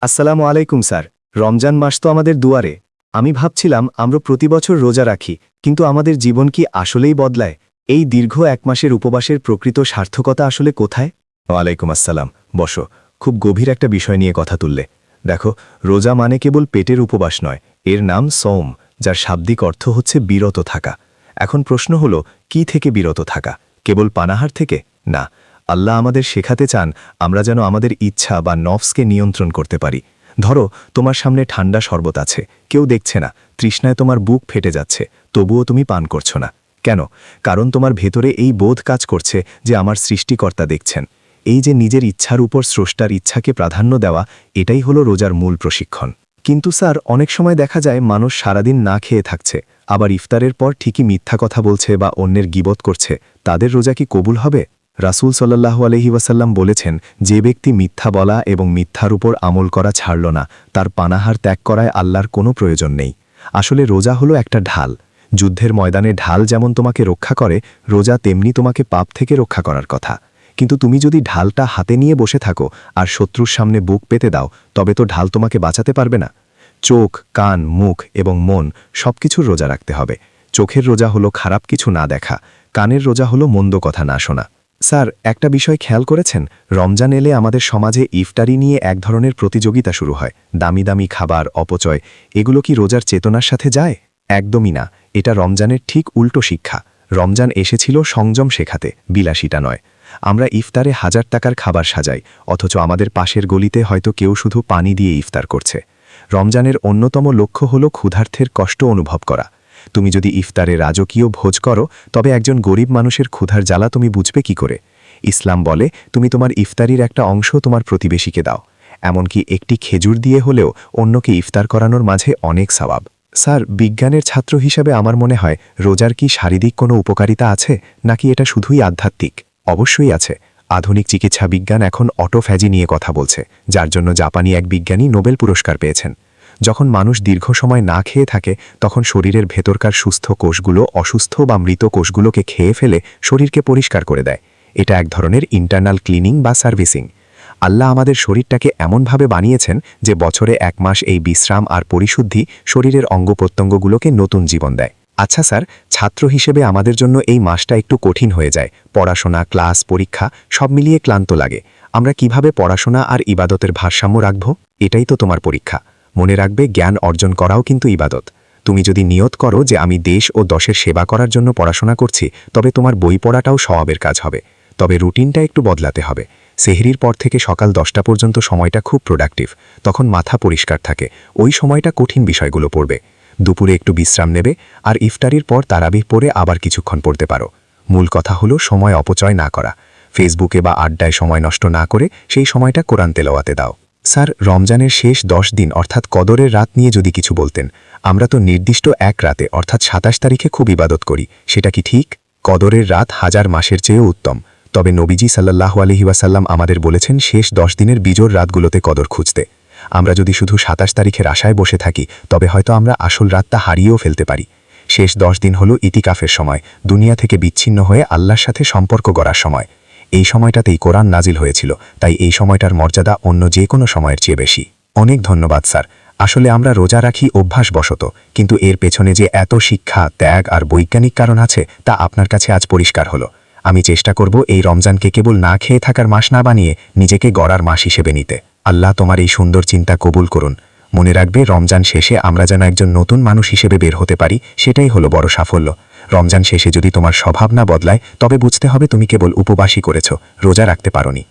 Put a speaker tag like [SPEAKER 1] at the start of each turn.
[SPEAKER 1] আসসালামু আলাইকুম স্যার। রমজান মাস তো আমাদের দুয়ারে। আমি ভাবছিলাম আমরা প্রতি বছর রোজা রাখি, কিন্তু আমাদের জীবন কি আসলেই বদলায়? এই দীর্ঘ এক মাসের উপবাসের প্রকৃত সার্থকতা আসলে কোথায়? ওয়ালাইকুম আসসালাম। বসো। খুব গভীর একটা বিষয় নিয়ে কথা তুললে। দেখো, রোজা মানে কেবল পেটের উপবাস নয়, এর নাম সওম, যার শাব্দিক অর্থ হচ্ছে বিরত থাকা। এখন প্রশ্ন হলো, কি থেকে বিরত থাকা? কেবল পানাহার থেকে? না, আল্লাহ আমাদের শেখাতে চান আমরা যেন আমাদের ইচ্ছা বা নফসকে নিয়ন্ত্রণ করতে পারি। ধরো, তোমার সামনে ঠান্ডা শরবত আছে, কেউ দেখছে না, তৃষ্ণায় তোমার বুক ফেটে যাচ্ছে, তবুও তুমি পান করছো না। কেন? কারণ তোমার ভেতরে এই বোধ কাজ করছে যে আমার সৃষ্টিকর্তা দেখছেন। এই যে নিজের ইচ্ছার উপর স্রষ্টার ইচ্ছাকে প্রাধান্য দেওয়া, এটাই হলো রোজার মূল প্রশিক্ষণ। কিন্তু স্যার, অনেক সময় দেখা যায় মানুষ সারাদিন না খেয়ে থাকছে, আবার ইফতারের পর ঠিকই মিথ্যা কথা বলছে বা অন্যের গীবত করছে। তাদের রোজা কি কবুল হবে? রাসূল সাল্লাল্লাহু আলাইহি ওয়াসাল্লাম বলেছেন, যে ব্যক্তি মিথ্যা বলা এবং মিথ্যার উপর আমল করা ছাড়ল না, তার পানাহার ত্যাগ করায় আল্লাহর কোনো প্রয়োজন নেই। আসলে রোজা হলো একটা ঢাল। যুদ্ধের ময়দানে ঢাল যেমন তোমাকে রক্ষা করে, রোজা তেমনি তোমাকে পাপ থেকে রক্ষা করার কথা। কিন্তু তুমি যদি ঢালটা হাতে নিয়ে বসে থাকো আর শত্রুর সামনে বুক পেতে দাও, তবে তো ঢাল তোমাকে বাঁচাতে পারবে না। চোখ, কান, মুখ এবং মন সবকিছুর রোজা রাখতে হবে। চোখের রোজা হলো খারাপ কিছু না দেখা, কানের রোজা হলো মন্দ কথা না শোনা। স্যার, একটা বিষয় খেয়াল করেছেন, রমজান এলে আমাদের সমাজে ইফতারি নিয়ে এক ধরনের প্রতিযোগিতা শুরু হয়। দামি দামি খাবার, অপচয়, এগুলো কি রোজার চেতনার সাথে যায়? একদমই না। এটা রমজানের ঠিক উল্টো শিক্ষা। রমজান এসেছিল সংযম শেখাতে, বিলাসিতা নয়। আমরা ইফতারে হাজার টাকার খাবার সাজাই, অথচ আমাদের পাশের গলিতে হয়তো কেউ শুধু পানি দিয়ে ইফতার করছে। রমজানের অন্যতম লক্ষ্য হল ক্ষুধার্থের কষ্ট অনুভব করা। তুমি যদি ইফতারে রাজকীয় ভোজ করো, তবে একজন গরিব মানুষের ক্ষুধার জ্বালা তুমি বুঝবে কি করে? ইসলাম বলে, তুমি তোমার ইফতারির একটা অংশ তোমার প্রতিবেশীকে দাও। এমনকি একটি খেজুর দিয়ে হলেও অন্যকে ইফতার করানোর মাঝে অনেক সওয়াব। স্যার, বিজ্ঞানের ছাত্র হিসাবে আমার মনে হয়, রোজার কি শারীরিক কোনো উপকারিতা আছে, নাকি এটা শুধুই আধ্যাত্মিক? অবশ্যই আছে। আধুনিক চিকিৎসা বিজ্ঞান এখন অটোফ্যাজি নিয়ে কথা বলছে, যার জন্য জাপানি এক বিজ্ঞানী নোবেল পুরস্কার পেয়েছেন। যখন মানুষ দীর্ঘ সময় না খেয়ে থাকে, তখন শরীরের ভেতরকার সুস্থ কোষগুলো অসুস্থ বা মৃত কোষগুলোকে খেয়ে ফেলে শরীরকে পরিষ্কার করে দেয়। এটা এক ধরনের ইন্টারনাল ক্লিনিং বা সার্ভিসিং। আল্লাহ আমাদের শরীরটাকে এমনভাবে বানিয়েছেন যে বছরে এক মাস এই বিশ্রাম আর পরিশুদ্ধি শরীরের অঙ্গপ্রত্যঙ্গগুলোকে নতুন জীবন দেয়। আচ্ছা স্যার, ছাত্র হিসেবে আমাদের জন্য এই মাসটা একটু কঠিন হয়ে যায়। পড়াশোনা, ক্লাস, পরীক্ষা সব মিলিয়ে ক্লান্ত লাগে। আমরা কিভাবে পড়াশোনা আর ইবাদতের ভারসাম্য রাখব? এটাই তো তোমার পরীক্ষা। মনে রাখবে, জ্ঞান অর্জন করাও কিন্তু ইবাদত। তুমি যদি নিয়ত করো যে আমি দেশ ও দশের সেবা করার জন্য পড়াশোনা করছি, তবে তোমার বই পড়াটাও সওয়াবের কাজ হবে। তবে রুটিনটা একটু বদলাতে হবে। সেহরির পর থেকে সকাল 10টা পর্যন্ত সময়টা খুব প্রোডাক্টিভ। তখন মাথা পরিষ্কার থাকে, ওই সময়টা কঠিন বিষয়গুলো পড়বে। দুপুরে একটু বিশ্রাম নেবে, আর ইফতারির পর তারাবিহ পড়ে আবার কিছুক্ষণ পড়তে পারো। মূল কথা হলো সময় অপচয় না করা। ফেসবুকে বা আড্ডায় সময় নষ্ট না করে সেই সময়টা কোরআন তেলাওয়াতে দাও। স্যার, রমজানের শেষ 10 দিন অর্থাৎ কদরের রাত নিয়ে যদি কিছু বলতেন। আমরা তো নির্দিষ্ট এক রাতে অর্থাৎ 27 তারিখে খুব ইবাদত করি, সেটা কি ঠিক? কদরের রাত হাজার মাসের চেয়েও উত্তম। তবে নবীজি সাল্লাল্লাহু আলাইহি ওয়াসাল্লাম আমাদের বলেছেন শেষ 10 দিনের বিজোড় রাতগুলোতে কদর খুঁজতে। আমরা যদি শুধু 27 তারিখের আশায় বসে থাকি, তবে হয়তো আমরা আসল রাতটা হারিয়েও ফেলতে পারি। শেষ 10 দিন হলো ইতিকাফের সময়, দুনিয়া থেকে বিচ্ছিন্ন হয়ে আল্লাহর সাথে সম্পর্ক গড়ার সময়। এই সময়টাতেই কোরআন নাজিল হয়েছিল, তাই এই সময়টার মর্যাদা অন্য যে কোনো সময়ের চেয়ে বেশি। অনেক ধন্যবাদ স্যার। আসলে আমরা রোজা রাখি অভ্যাসবশত, কিন্তু এর পেছনে যে এত শিক্ষা, ত্যাগ আর বৈজ্ঞানিক কারণ আছে, তা আপনার কাছে আজ পরিষ্কার হলো। আমি চেষ্টা করব এই রমজানকে কেবল না খেয়ে থাকার মাস না বানিয়ে নিজেকে গড়ার মাস হিসেবে নিতে। আল্লাহ তোমার এই সুন্দর চিন্তা কবুল করুন। মনে রাখবে, রমজান শেষে আমরা যেন একজন নতুন মানুষ হিসেবে বের হতে পারি, সেটাই হলো বড় সাফল্য। রমজান শেষে যদি তোমার স্বভাব না বদলায়, তবে বুঝতে হবে তুমি কেবল উপবাসই করেছ, রোজা রাখতে পারোনি।